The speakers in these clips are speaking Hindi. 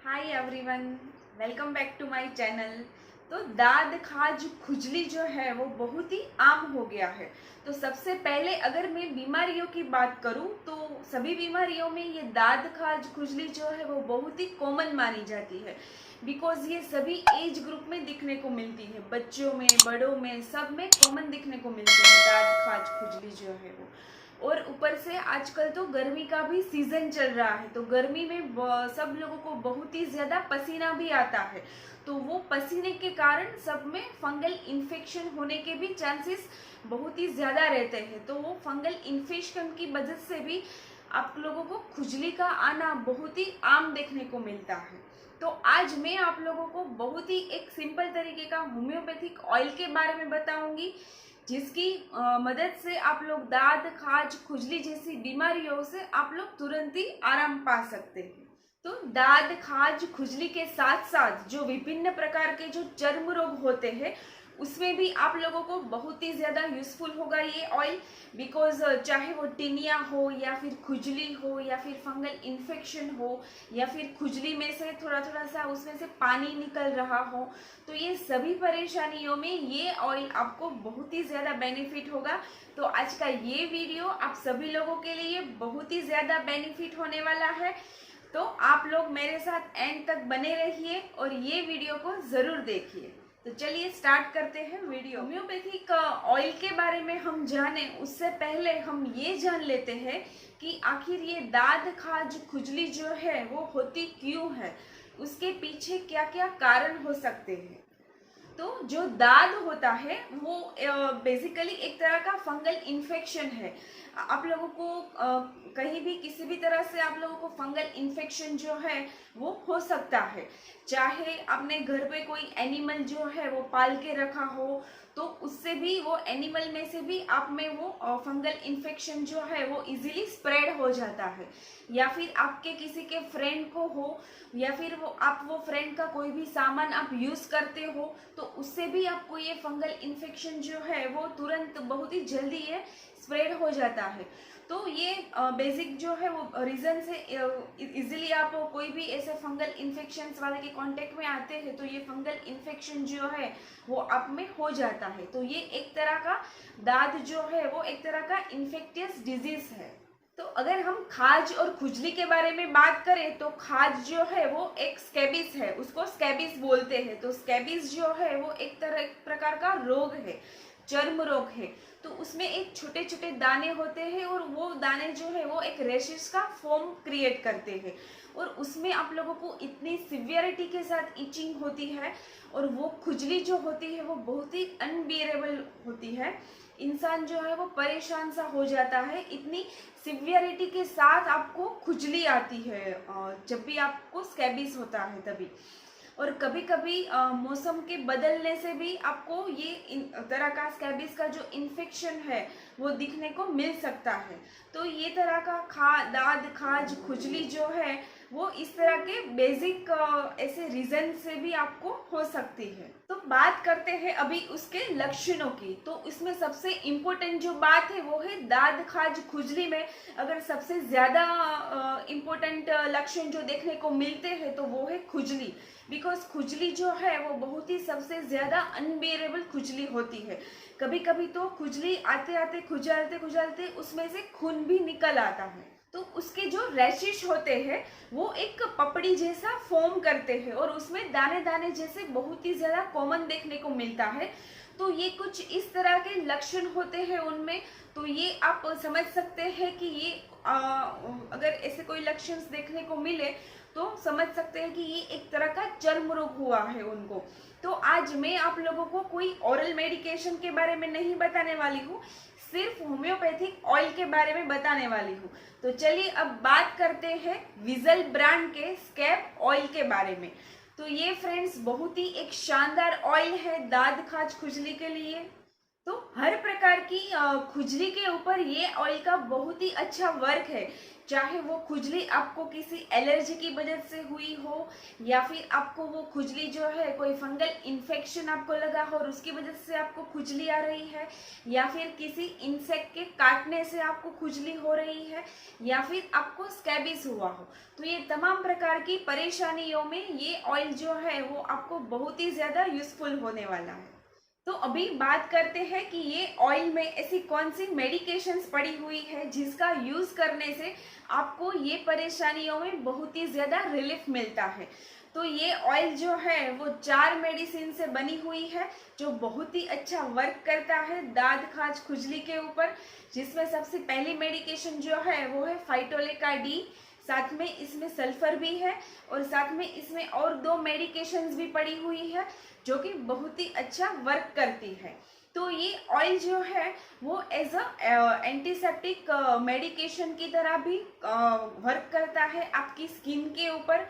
Hi everyone, welcome back to my channel. तो दाद खाज खुजली जो है वो बहुत ही आम हो गया है। तो सबसे पहले अगर मैं बीमारियों की बात करूं तो सभी बीमारियों में ये दाद खाज खुजली जो है वो बहुत ही कॉमन मानी जाती है। बिकॉज ये सभी एज ग्रुप में दिखने को मिलती है, बच्चों में, बड़ों में, सब में कॉमन दिखने को मिलती है दाद खाज खुजली जो है वो। और ऊपर से आजकल तो गर्मी का भी सीजन चल रहा है, तो गर्मी में सब लोगों को बहुत ही ज्यादा पसीना भी आता है। तो वो पसीने के कारण सब में फंगल इन्फेक्शन होने के भी चांसेस बहुत ही ज्यादा रहते हैं। तो वो फंगल इन्फेक्शन की वजह से भी आप लोगों को खुजली का आना बहुत ही आम देखने को मिलता है। तो आज मैं आप लोगों को बहुत ही एक सिंपल तरीके का होम्योपैथिक ऑयल के बारे में बताऊंगी, जिसकी मदद से आप लोग दाद खाज खुजली जैसी बीमारियों से आप लोग तुरंत ही आराम पा सकते हैं। तो दाद खाज खुजली के साथ साथ जो विभिन्न प्रकार के जो चर्म रोग होते हैं उसमें भी आप लोगों को बहुत ही ज्यादा यूजफुल होगा ये ऑयल। बिकॉज चाहे वो टिनिया हो या फिर खुजली हो या फिर फंगल इन्फेक्शन हो या फिर खुजली में से थोड़ा थोड़ा सा उसमें से पानी निकल रहा हो, तो ये सभी परेशानियों में ये ऑयल आपको बहुत ही ज्यादा बेनिफिट होगा। तो आज का ये वीडियो आप सभी लोगों के लिए बहुत ही ज्यादा बेनिफिट होने वाला है। तो आप लोग मेरे साथ एंड तक बने रहिए और ये वीडियो को जरूर देखिए। तो चलिए स्टार्ट करते हैं वीडियो। होम्योपैथिक ऑयल के बारे में हम जाने उससे पहले हम ये जान लेते हैं कि आखिर ये दाद खाज खुजली जो है वो होती क्यों है, उसके पीछे क्या क्या कारण हो सकते हैं। तो जो दाद होता है वो बेसिकली एक तरह का फंगल इन्फेक्शन है। आप लोगों को कहीं भी किसी भी तरह से आप लोगों को फंगल इन्फेक्शन जो है वो हो सकता है। चाहे आपने घर पे कोई एनिमल जो है वो पाल के रखा हो तो उससे भी, वो एनिमल में से भी आप में वो फंगल इन्फेक्शन जो है वो इजीली स्प्रेड हो जाता है। या फिर आपके किसी के फ्रेंड को हो या फिर आप वो फ्रेंड का कोई भी सामान आप यूज करते हो तो उससे भी आपको ये फंगल इन्फेक्शन जो है वो तुरंत बहुत ही जल्दी ये स्प्रेड हो जाता है। तो ये बेसिक जो है वो रीजन से इजीली आप कोई भी ऐसे फंगल इन्फेक्शन वाले के कांटेक्ट में आते हैं तो ये फंगल इन्फेक्शन जो है वो आप में हो जाता है। तो ये एक तरह का दाद जो है वो एक तरह का इन्फेक्टियस डिजीज है। तो अगर हम खाज और खुजली के बारे में बात करें तो खाज जो है वो एक स्कैबिस है, उसको स्कैबिस बोलते हैं। तो स्कैबिस जो है वो एक तरह एक प्रकार का रोग है, चर्म रोग है। तो उसमें एक छोटे छोटे दाने होते हैं और वो दाने जो है वो एक रेशेस का फॉर्म क्रिएट करते हैं और उसमें आप लोगों को इतनी सिवियरिटी के साथ इचिंग होती है और वो खुजली जो होती है वो बहुत ही अनबियरेबल होती है। इंसान जो है वो परेशान सा हो जाता है, इतनी सिवियरिटी के साथ आपको खुजली आती है जब भी आपको स्कैबिस होता है तभी। और कभी कभी मौसम के बदलने से भी आपको ये तरह का स्कैबिस का जो इन्फेक्शन है वो दिखने को मिल सकता है। तो ये तरह का दाद खाज खुजली जो है वो इस तरह के बेसिक ऐसे रीजन से भी आपको हो सकती है। तो बात करते हैं अभी उसके लक्षणों की। तो इसमें सबसे इम्पोर्टेंट जो बात है वो है दाद खाज खुजली में अगर सबसे ज्यादा इम्पोर्टेंट लक्षण जो देखने को मिलते हैं तो वो है खुजली। बिकॉज खुजली जो है वो बहुत ही सबसे ज्यादा अनबेरेबल खुजली होती है। कभी कभी तो खुजली आते आते खुजालते खुजालते उसमें से खून भी निकल आता है। तो उसके जो रैशेस होते हैं वो एक पपड़ी जैसा फॉर्म करते हैं और उसमें दाने दाने जैसे बहुत ही ज्यादा कॉमन देखने को मिलता है। तो ये कुछ इस तरह के लक्षण होते हैं उनमें। तो ये आप समझ सकते हैं कि ये अगर ऐसे कोई लक्षण देखने को मिले तो समझ सकते हैं कि ये एक तरह का चर्म रोग हुआ है उनको। तो आज मैं आप लोगों को कोई ओरल मेडिकेशन के बारे में नहीं बताने वाली हूँ, सिर्फ होम्योपैथिक ऑयल के बारे में बताने वाली हूँ। तो चलिए अब बात करते हैं विजल ब्रांड के स्कैब ऑयल के बारे में। तो ये फ्रेंड्स बहुत ही एक शानदार ऑयल है दाद खाज खुजली के लिए। तो हर प्रकार की खुजली के ऊपर ये ऑयल का बहुत ही अच्छा वर्क है। चाहे वो खुजली आपको किसी एलर्जी की वजह से हुई हो, या फिर आपको वो खुजली जो है कोई फंगल इन्फेक्शन आपको लगा हो और उसकी वजह से आपको खुजली आ रही है, या फिर किसी इंसेक्ट के काटने से आपको खुजली हो रही है, या फिर आपको स्कैबिस हुआ हो, तो ये तमाम प्रकार की परेशानियों में ये ऑयल जो है वो आपको बहुत ही ज़्यादा यूजफुल होने वाला है। तो अभी बात करते हैं कि ये ऑयल में ऐसी कौन सी मेडिकेशंस पड़ी हुई है जिसका यूज करने से आपको ये परेशानियों में बहुत ही ज्यादा रिलीफ मिलता है। तो ये ऑयल जो है वो 4 मेडिसिन से बनी हुई है जो बहुत ही अच्छा वर्क करता है दाद खाज खुजली के ऊपर। जिसमें सबसे पहली मेडिकेशन जो है वो है फाइटोलेका डी, साथ में इसमें सल्फर भी है, और साथ में इसमें और 2 मेडिकेशंस भी पड़ी हुई है जो कि बहुत ही अच्छा वर्क करती है। तो ये ऑयल जो है वो एज अ एंटीसेप्टिक मेडिकेशन की तरह भी वर्क करता है आपकी स्किन के ऊपर।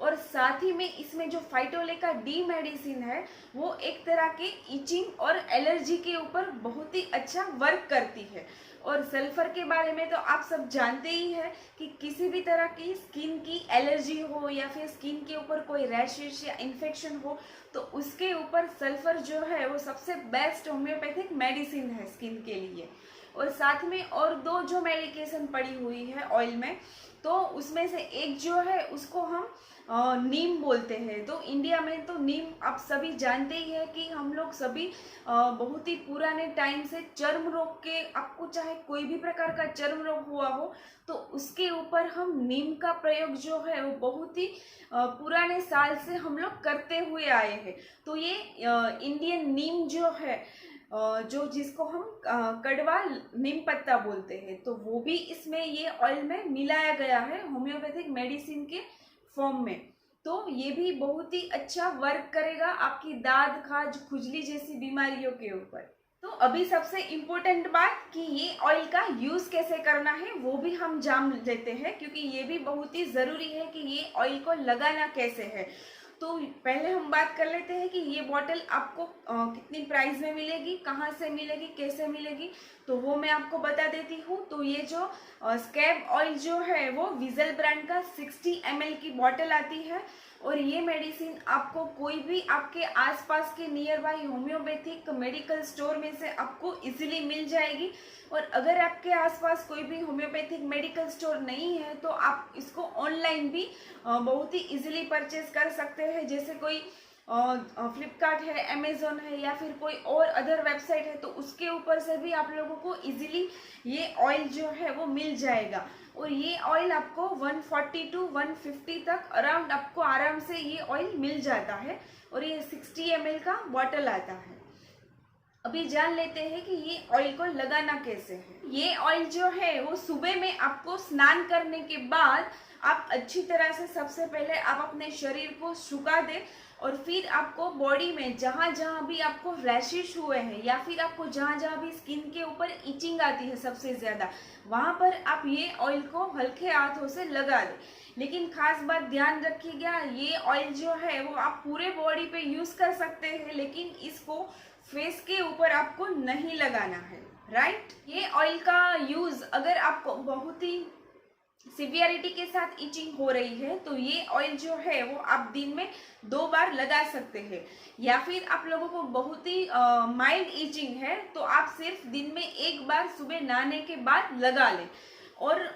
और साथ ही में इसमें जो फाइटोलेका डी मेडिसिन है वो एक तरह के इचिंग और एलर्जी के ऊपर बहुत ही अच्छा वर्क करती है। और सल्फर के बारे में तो आप सब जानते ही हैं कि किसी भी तरह की स्किन की एलर्जी हो या फिर स्किन के ऊपर कोई रैशेस या इन्फेक्शन हो तो उसके ऊपर सल्फर जो है वो सबसे बेस्ट होम्योपैथिक मेडिसिन है स्किन के लिए। और साथ में और 2 जो मेडिकेशन पड़ी हुई है ऑयल में, तो उसमें से एक जो है उसको हम नीम बोलते हैं। तो इंडिया में तो नीम आप सभी जानते ही है कि हम लोग सभी बहुत ही पुराने टाइम से चर्म रोग के, आपको चाहे कोई भी प्रकार का चर्म रोग हुआ हो तो उसके ऊपर हम नीम का प्रयोग जो है वो बहुत ही पुराने साल से हम लोग करते हुए आए हैं। तो ये इंडियन नीम जो है जो जिसको हम कड़वा नीम पत्ता बोलते हैं, तो वो भी इसमें ये ऑयल में मिलाया गया है होम्योपैथिक मेडिसिन के फॉर्म में। तो ये भी बहुत ही अच्छा वर्क करेगा आपकी दाद खाज खुजली जैसी बीमारियों के ऊपर। तो अभी सबसे इम्पोर्टेंट बात कि ये ऑयल का यूज कैसे करना है वो भी हम जान लेते हैं, क्योंकि ये भी बहुत ही जरूरी है कि ये ऑयल को लगाना कैसे है। तो पहले हम बात कर लेते हैं कि ये बॉटल आपको कितनी प्राइस में मिलेगी, कहाँ से मिलेगी, कैसे मिलेगी, तो वो मैं आपको बता देती हूँ। तो ये जो स्कैब ऑयल जो है वो विजल ब्रांड का 60 ml की बॉटल आती है। और ये मेडिसिन आपको कोई भी आपके आसपास के near by homeopathic medical store में से आपको इजीली मिल जाएगी। और अगर आपके आसपास कोई भी होम्योपैथिक मेडिकल स्टोर नहीं है तो आप इसको ऑनलाइन भी बहुत ही इजीली परचेज कर सकते हैं। जैसे कोई फ्लिपकार्ट है, अमेजोन है, या फिर कोई और अदर वेबसाइट है, तो उसके ऊपर से भी आप लोगों को इजीली ये ऑयल जो है वो मिल जाएगा। और ये ऑयल आपको 140 to 150 तक अराउंड आपको आराम से ये ऑयल मिल जाता है। और ये 60 ml का बॉटल आता है। अभी जान लेते हैं कि ये ऑयल को लगाना कैसे है। ये ऑयल जो है वो सुबह में आपको स्नान करने के बाद आप अच्छी तरह से सबसे पहले आप अपने शरीर को सुखा दें, और फिर आपको बॉडी में जहाँ जहाँ भी आपको रैशेस हुए हैं या फिर आपको जहाँ जहाँ भी स्किन के ऊपर इचिंग आती है सबसे ज़्यादा, वहाँ पर आप ये ऑयल को हल्के हाथों से लगा दें। लेकिन खास बात ध्यान रखिएगा, ये ऑयल जो है वो आप पूरे बॉडी पे यूज़ कर सकते हैं, लेकिन इसको फेस के ऊपर आपको नहीं लगाना है, राइट। ये ऑयल का यूज़ अगर आपको बहुत ही सिवियरिटी के साथ इचिंग हो रही है तो ये ऑयल जो है वो आप दिन में 2 बार लगा सकते हैं। या फिर आप लोगों को बहुत ही माइल्ड इचिंग है तो आप सिर्फ दिन में 1 बार सुबह नहाने के बाद लगा लें। और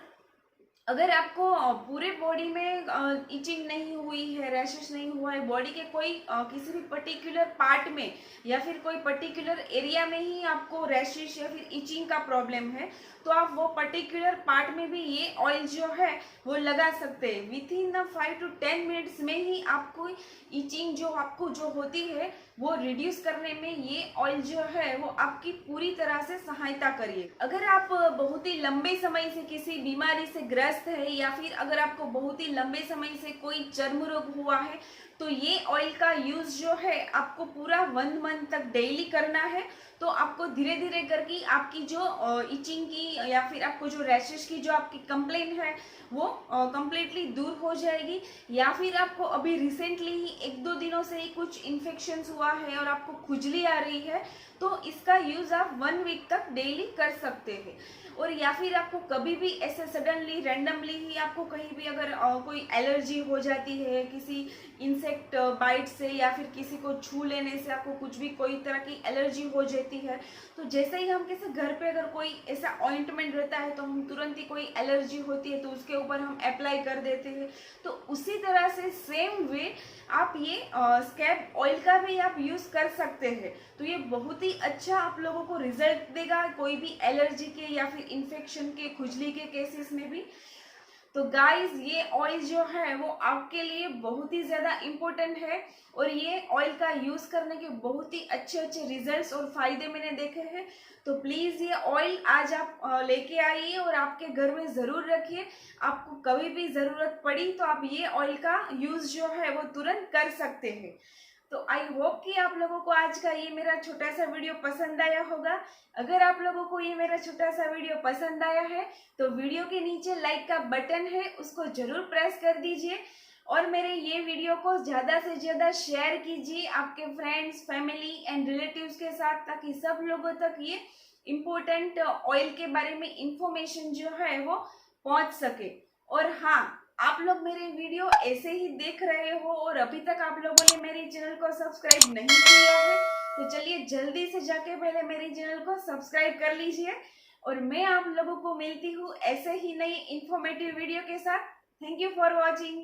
अगर आपको पूरे बॉडी में इचिंग नहीं हुई है, रैशेस नहीं हुआ है, बॉडी के कोई किसी भी पर्टिकुलर पार्ट में या फिर कोई पर्टिकुलर एरिया में ही आपको रैशेस या फिर इचिंग का प्रॉब्लम है, तो आप वो पर्टिकुलर पार्ट में भी ये ऑयल जो है वो लगा सकते हैं। विथ इन 5 to 10 मिनट्स में ही आपको इचिंग जो आपको जो होती है वो रिड्यूस करने में ये ऑयल जो है वो आपकी पूरी तरह से सहायता करिए। अगर आप बहुत ही लंबे समय से किसी बीमारी से ग्रस्त ग्रस्त है या फिर अगर आपको बहुत ही लंबे समय से कोई चर्म रोग हुआ है, तो ये ऑयल का यूज जो है आपको पूरा 1 मंथ तक डेली करना है। तो आपको धीरे धीरे करके आपकी जो इचिंग की या फिर आपको जो रैशेस की जो आपकी कंप्लेन है वो कंप्लीटली दूर हो जाएगी। या फिर आपको अभी रिसेंटली ही 1-2 दिनों से ही कुछ इन्फेक्शंस हुआ है और आपको खुजली आ रही है, तो इसका यूज आप 1 वीक तक डेली कर सकते हैं। और या फिर आपको कभी भी ऐसे सडनली रैंडमली ही आपको कहीं भी अगर कोई एलर्जी हो जाती है किसी इंसेक्ट बाइट से या फिर किसी को छू लेने से आपको कुछ भी कोई तरह की एलर्जी हो जाती है, तो जैसे ही हम किसी घर पे अगर कोई ऐसा ऑइंटमेंट रहता है तो हम तुरंत ही कोई एलर्जी होती है तो उसके ऊपर हम अप्लाई कर देते हैं। तो उसी तरह से सेम वे आप ये स्कैब ऑयल का भी आप यूज कर सकते हैं। तो ये बहुत ही अच्छा आप लोगों को रिजल्ट देगा कोई भी एलर्जी के या फिर इन्फेक्शन के खुजली के केसेस में भी। तो गाइस ये ऑयल जो है वो आपके लिए बहुत ही ज़्यादा इम्पोर्टेंट है और ये ऑयल का यूज़ करने के बहुत ही अच्छे अच्छे रिजल्ट्स और फायदे मैंने देखे हैं। तो प्लीज़ ये ऑयल आज आप लेके आइए और आपके घर में ज़रूर रखिए। आपको कभी भी ज़रूरत पड़ी तो आप ये ऑयल का यूज़ जो है वो तुरंत कर सकते हैं। तो आई होप कि आप लोगों को आज का ये मेरा छोटा सा वीडियो पसंद आया होगा। अगर आप लोगों को ये मेरा छोटा सा वीडियो पसंद आया है तो वीडियो के नीचे लाइक का बटन है उसको जरूर प्रेस कर दीजिए और मेरे ये वीडियो को ज़्यादा से ज़्यादा शेयर कीजिए आपके फ्रेंड्स, फैमिली एंड रिलेटिव्स के साथ, ताकि सब लोगों तक ये इम्पोर्टेंट ऑयल के बारे में इंफॉर्मेशन जो है वो पहुंच सके। और हाँ, आप लोग मेरे वीडियो ऐसे ही देख रहे हो और अभी तक आप लोगों ने मेरे चैनल को सब्सक्राइब नहीं किया है, तो चलिए जल्दी से जाके पहले मेरे चैनल को सब्सक्राइब कर लीजिए। और मैं आप लोगों को मिलती हूँ ऐसे ही नई इंफॉर्मेटिव वीडियो के साथ। Thank you for watching.